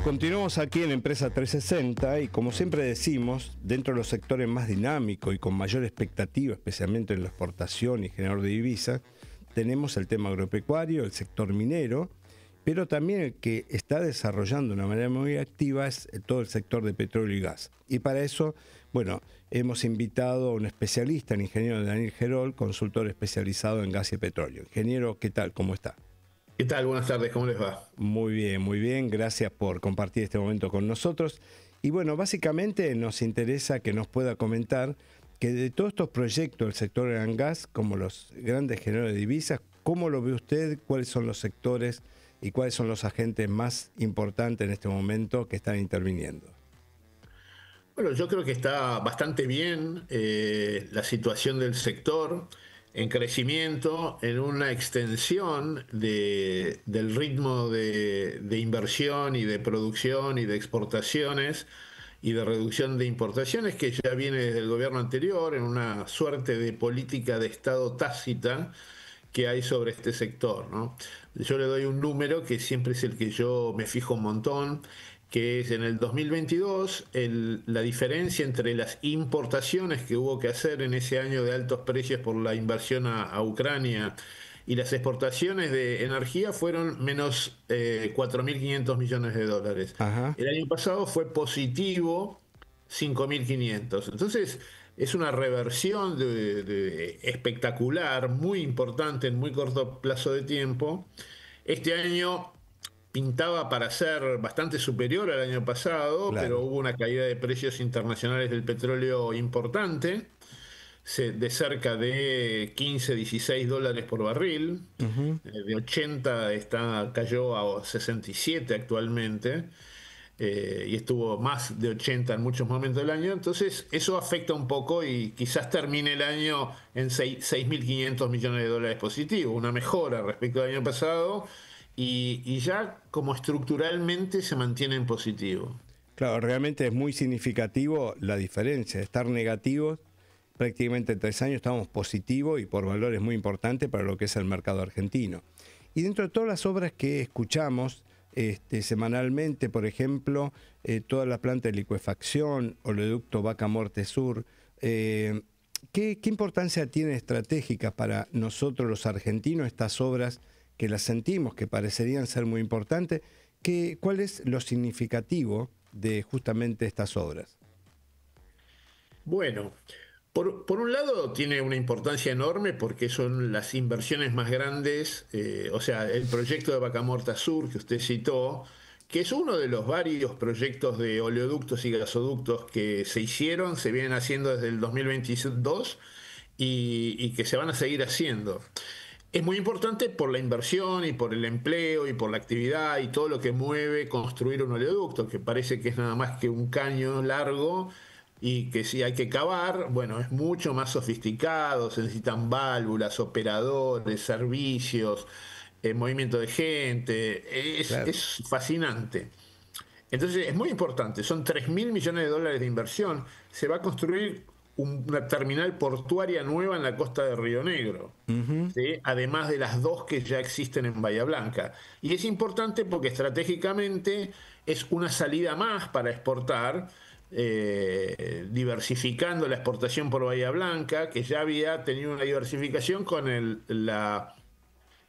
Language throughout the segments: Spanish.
Continuamos aquí en Empresa 360 y como siempre decimos, dentro de los sectores más dinámicos y con mayor expectativa, especialmente en la exportación y generador de divisas, tenemos el tema agropecuario, el sector minero, pero también el que está desarrollando de una manera muy activa es todo el sector de petróleo y gas. Y para eso, bueno, hemos invitado a un especialista, el ingeniero Daniel Gerol, consultor especializado en gas y petróleo. Ingeniero, ¿qué tal? ¿Cómo está? ¿Qué tal? Buenas tardes, ¿cómo les va? Muy bien, muy bien. Gracias por compartir este momento con nosotros. Y bueno, básicamente nos interesa que nos pueda comentar que de todos estos proyectos del sector oil and gas, como los grandes generadores de divisas, ¿cómo lo ve usted? ¿Cuáles son los sectores y cuáles son los agentes más importantes en este momento que están interviniendo? Bueno, yo creo que está bastante bien la situación del sector en crecimiento, en una extensión del ritmo de inversión y de producción y de exportaciones y de reducción de importaciones que ya viene desde el gobierno anterior, en una suerte de política de Estado tácita que hay sobre este sector, ¿no? Yo le doy un número que siempre es el que yo me fijo un montón, que es en el 2022 la diferencia entre las importaciones que hubo que hacer en ese año de altos precios por la invasión a Ucrania y las exportaciones de energía fueron menos 4.500 millones de dólares. Ajá. El año pasado fue positivo 5.500. Entonces, es una reversión espectacular, muy importante en muy corto plazo de tiempo. Este año pintaba para ser bastante superior al año pasado, pero Claro. hubo una caída de precios internacionales del petróleo importante, de cerca de 15, 16 dólares por barril. Ujú. De 80 cayó a 67 actualmente. Y estuvo más de 80 en muchos momentos del año, entonces eso afecta un poco y quizás termine el año en 6.500 millones de dólares positivos, una mejora respecto al año pasado y ya como estructuralmente se mantiene en positivo. Claro, realmente es muy significativo la diferencia de estar negativos. Prácticamente en 3 años estamos positivos y por valores muy importantes para lo que es el mercado argentino. Y dentro de todas las obras que escuchamos semanalmente, por ejemplo, toda la planta de licuefacción, oleoducto Vaca Muerta Sur, ¿qué importancia tiene estratégica para nosotros los argentinos estas obras que las sentimos, que parecerían ser muy importantes? ¿Cuál es lo significativo de justamente estas obras? Bueno, por un lado tiene una importancia enorme porque son las inversiones más grandes, o sea, el proyecto de Vaca Muerta Sur que usted citó, que es uno de los varios proyectos de oleoductos y gasoductos que se hicieron, se vienen haciendo desde el 2022 y que se van a seguir haciendo. Es muy importante por la inversión y por el empleo y por la actividad y todo lo que mueve construir un oleoducto, que parece que es nada más que un caño largo y que si hay que cavar, bueno, es mucho más sofisticado, se necesitan válvulas, operadores, servicios, movimiento de gente, Claro. es fascinante. Entonces es muy importante, son 3.000 millones de dólares de inversión, se va a construir una terminal portuaria nueva en la costa de Río Negro. Ujú. ¿Sí? Además de las dos que ya existen en Bahía Blanca. Y es importante porque estratégicamente es una salida más para exportar, diversificando la exportación por Bahía Blanca, que ya había tenido una diversificación con el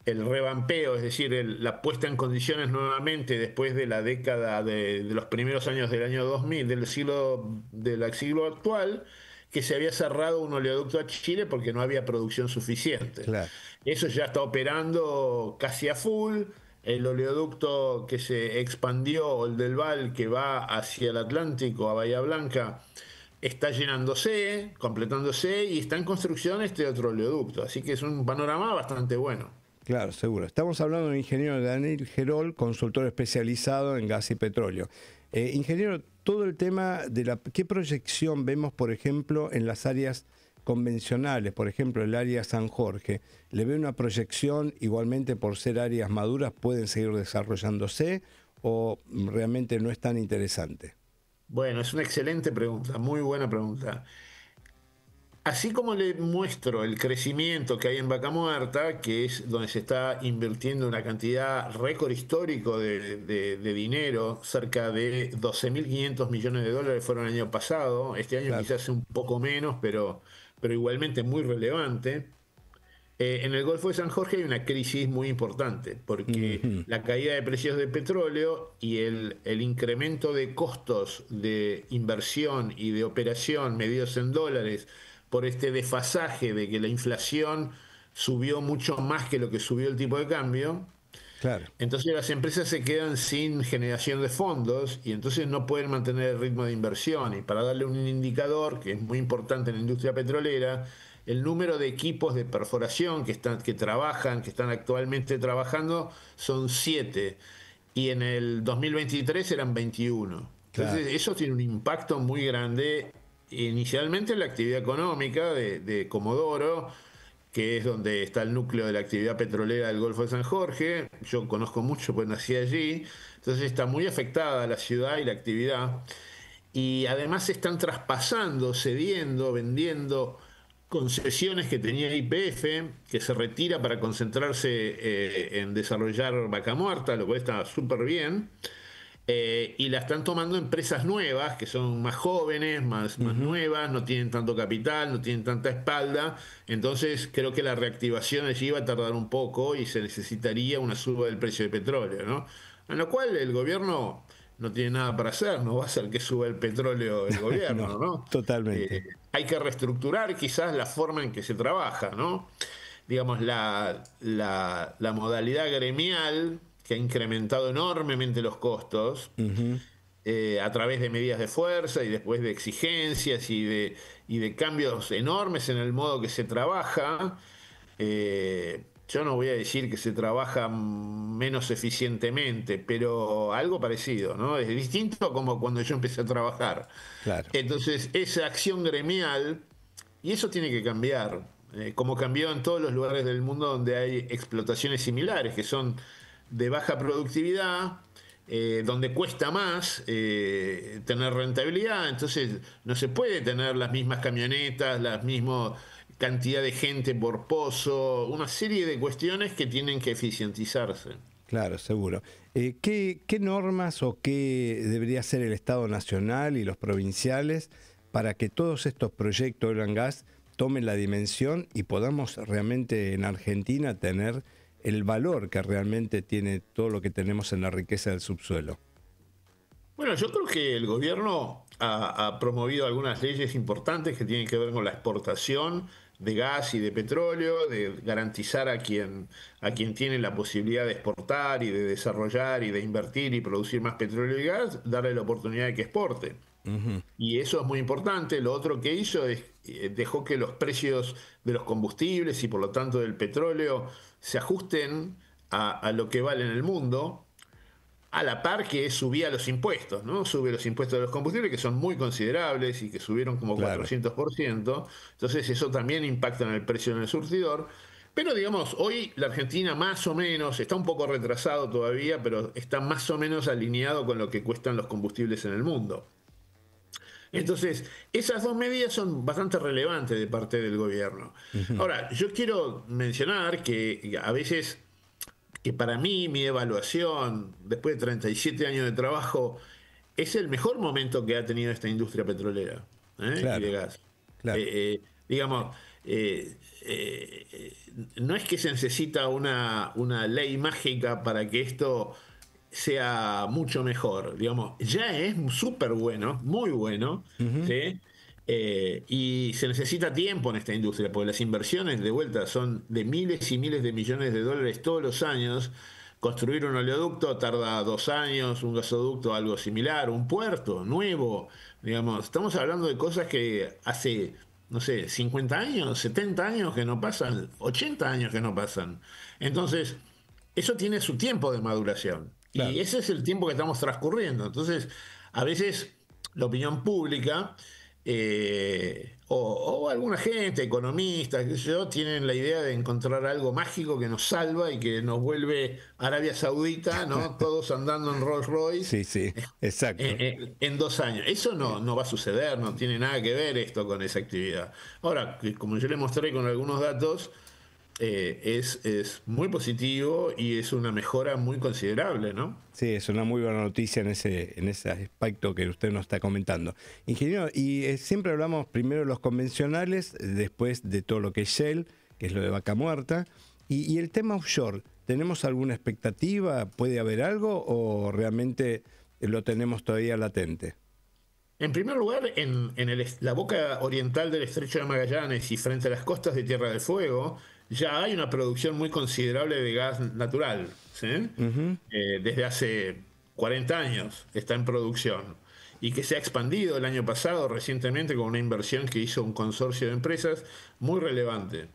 revampeo, es decir, la puesta en condiciones nuevamente después de la década de los primeros años del año 2000, del siglo actual, que se había cerrado un oleoducto a Chile porque no había producción suficiente. Claro. Eso ya está operando casi a full. El oleoducto que se expandió, el del Val, que va hacia el Atlántico, a Bahía Blanca, está llenándose, completándose y está en construcción este otro oleoducto. Así que es un panorama bastante bueno. Claro, seguro. Estamos hablando del ingeniero Daniel Gerol, consultor especializado en gas y petróleo. Ingeniero, todo el tema de qué proyección vemos, por ejemplo, en las áreas convencionales, por ejemplo, el área San Jorge. ¿Le ve una proyección igualmente por ser áreas maduras, pueden seguir desarrollándose o realmente no es tan interesante? Bueno, es una excelente pregunta, muy buena pregunta. así como le muestro el crecimiento que hay en Vaca Muerta, que es donde se está invirtiendo una cantidad récord histórico de dinero, cerca de 12.500 millones de dólares fueron el año pasado, este año Claro. quizás un poco menos, pero igualmente muy relevante. En el Golfo de San Jorge hay una crisis muy importante, porque Ujú. la caída de precios de petróleo y el incremento de costos de inversión y de operación medidos en dólares por este desfasaje de que la inflación subió mucho más que lo que subió el tipo de cambio, Claro. entonces las empresas se quedan sin generación de fondos y entonces no pueden mantener el ritmo de inversión. Y para darle un indicador que es muy importante en la industria petrolera, el número de equipos de perforación que trabajan, que están actualmente trabajando, son 7. Y en el 2023 eran 21. Claro. Entonces eso tiene un impacto muy grande inicialmente en la actividad económica de Comodoro, que es donde está el núcleo de la actividad petrolera del Golfo de San Jorge. Yo conozco mucho, pues nací allí. Entonces está muy afectada la ciudad y la actividad. Y además se están traspasando, cediendo, vendiendo concesiones que tenía YPF, que se retira para concentrarse en desarrollar Vaca Muerta, lo cual está súper bien. Y la están tomando empresas nuevas, que son más jóvenes, más Ujú. nuevas, no tienen tanto capital, no tienen tanta espalda. Entonces creo que la reactivación allí va a tardar un poco y se necesitaría una suba del precio del petróleo, ¿no? En lo cual el gobierno no tiene nada para hacer, no va a hacer que suba el petróleo el No, gobierno, ¿no? totalmente. Hay que reestructurar quizás la forma en que se trabaja, ¿no? Digamos, la modalidad gremial que ha incrementado enormemente los costos Ujú. a través de medidas de fuerza y después de exigencias y de cambios enormes en el modo que se trabaja. Yo no voy a decir que se trabaja menos eficientemente, pero algo parecido, ¿no? Es distinto como cuando yo empecé a trabajar. Claro. Entonces, esa acción gremial, y eso tiene que cambiar, como cambió en todos los lugares del mundo donde hay explotaciones similares, que son de baja productividad, donde cuesta más tener rentabilidad, entonces no se puede tener las mismas camionetas, la misma cantidad de gente por pozo, una serie de cuestiones que tienen que eficientizarse. Claro, seguro. ¿Qué normas o qué debería hacer el Estado Nacional y los provinciales para que todos estos proyectos de oil and gas tomen la dimensión y podamos realmente en Argentina tener el valor que realmente tiene todo lo que tenemos en la riqueza del subsuelo? Bueno, yo creo que el gobierno ha promovido algunas leyes importantes que tienen que ver con la exportación de gas y de petróleo, de garantizar a quien tiene la posibilidad de exportar y de desarrollar y de invertir y producir más petróleo y gas, darle la oportunidad de que exporte. Ujú. Y eso es muy importante. Lo otro que hizo es dejó que los precios de los combustibles y por lo tanto del petróleo se ajusten a lo que vale en el mundo, a la par que subía los impuestos, ¿no? Sube los impuestos de los combustibles, que son muy considerables y que subieron como Claro. 400%. Entonces eso también impacta en el precio en el surtidor. Pero digamos, hoy la Argentina más o menos, está un poco retrasado todavía, pero está más o menos alineado con lo que cuestan los combustibles en el mundo. Entonces, esas dos medidas son bastante relevantes de parte del gobierno. Ujú. Ahora, yo quiero mencionar que a veces que para mí mi evaluación, después de 37 años de trabajo, es el mejor momento que ha tenido esta industria petrolera, y de Claro, gas. claro. Digamos, no es que se necesita una ley mágica para que esto sea mucho mejor, digamos, ya es súper bueno, muy bueno, Ujú. ¿sí? Y se necesita tiempo en esta industria, porque las inversiones de vuelta son de miles y miles de millones de dólares todos los años. Construir un oleoducto tarda 2 años, un gasoducto algo similar, un puerto nuevo, digamos, estamos hablando de cosas que hace, no sé, 50 años, 70 años que no pasan, 80 años que no pasan. Entonces, eso tiene su tiempo de maduración. Y Claro. ese es el tiempo que estamos transcurriendo. Entonces, a veces la opinión pública o alguna gente, economistas, qué sé yo, tienen la idea de encontrar algo mágico que nos salva y que nos vuelve Arabia Saudita, ¿no? Todos andando en Rolls Royce Sí, sí, exacto. en 2 años. Eso no va a suceder, no tiene nada que ver esto con esa actividad. Ahora, como yo le mostré con algunos datos, es muy positivo y es una mejora muy considerable, ¿no? Sí, es una muy buena noticia en ese aspecto que usted nos está comentando. Ingeniero, y siempre hablamos primero de los convencionales, después de todo lo que es Shell, que es lo de Vaca Muerta, y el tema offshore, ¿tenemos alguna expectativa? ¿Puede haber algo o realmente lo tenemos todavía latente? En primer lugar, la boca oriental del Estrecho de Magallanes y frente a las costas de Tierra del Fuego, ya hay una producción muy considerable de gas natural, ¿sí? Ujú. Desde hace 40 años está en producción y que se ha expandido el año pasado recientemente con una inversión que hizo un consorcio de empresas muy relevante,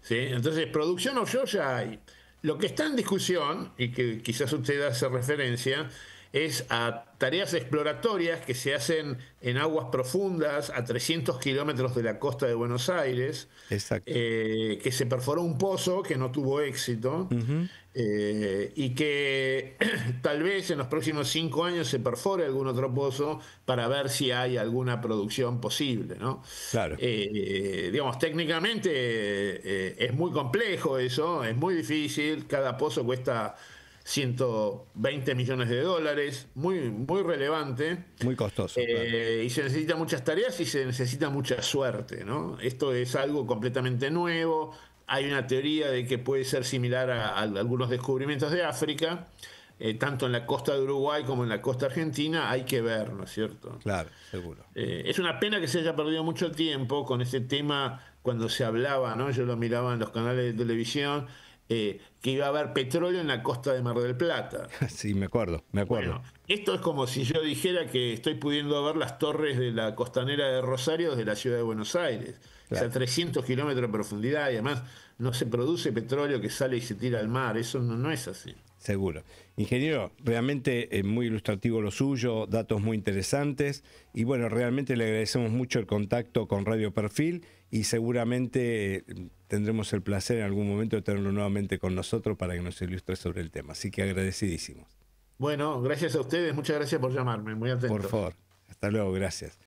¿sí? Entonces, producción offshore ya hay. Lo que está en discusión, y que quizás usted hace referencia, es a tareas exploratorias que se hacen en aguas profundas a 300 kilómetros de la costa de Buenos Aires, Exacto. que se perforó un pozo que no tuvo éxito, Ujú. y que tal vez en los próximos 5 años se perfore algún otro pozo para ver si hay alguna producción posible, ¿no? Claro. Digamos, técnicamente es muy complejo eso, es muy difícil, cada pozo cuesta 120 millones de dólares, muy relevante, Muy costoso, claro. y se necesitan muchas tareas y se necesita mucha suerte, ¿no? Esto es algo completamente nuevo. Hay una teoría de que puede ser similar a algunos descubrimientos de África, tanto en la costa de Uruguay como en la costa argentina. Hay que ver, ¿no es cierto? Claro, seguro. Es una pena que se haya perdido mucho tiempo con ese tema cuando se hablaba, ¿no? Yo lo miraba en los canales de televisión, que iba a haber petróleo en la costa de Mar del Plata. Sí, me acuerdo, me acuerdo. Bueno, esto es como si yo dijera que estoy pudiendo ver las torres de la costanera de Rosario desde la ciudad de Buenos Aires. Es a Claro. 300 kilómetros de profundidad y además no se produce petróleo que sale y se tira al mar. Eso no es así. Seguro. Ingeniero, realmente muy ilustrativo lo suyo, datos muy interesantes y bueno, realmente le agradecemos mucho el contacto con Radio Perfil y seguramente tendremos el placer en algún momento de tenerlo nuevamente con nosotros para que nos ilustre sobre el tema. Así que agradecidísimos. Bueno, gracias a ustedes. Muchas gracias por llamarme. Muy Por atento. favor, hasta luego, gracias.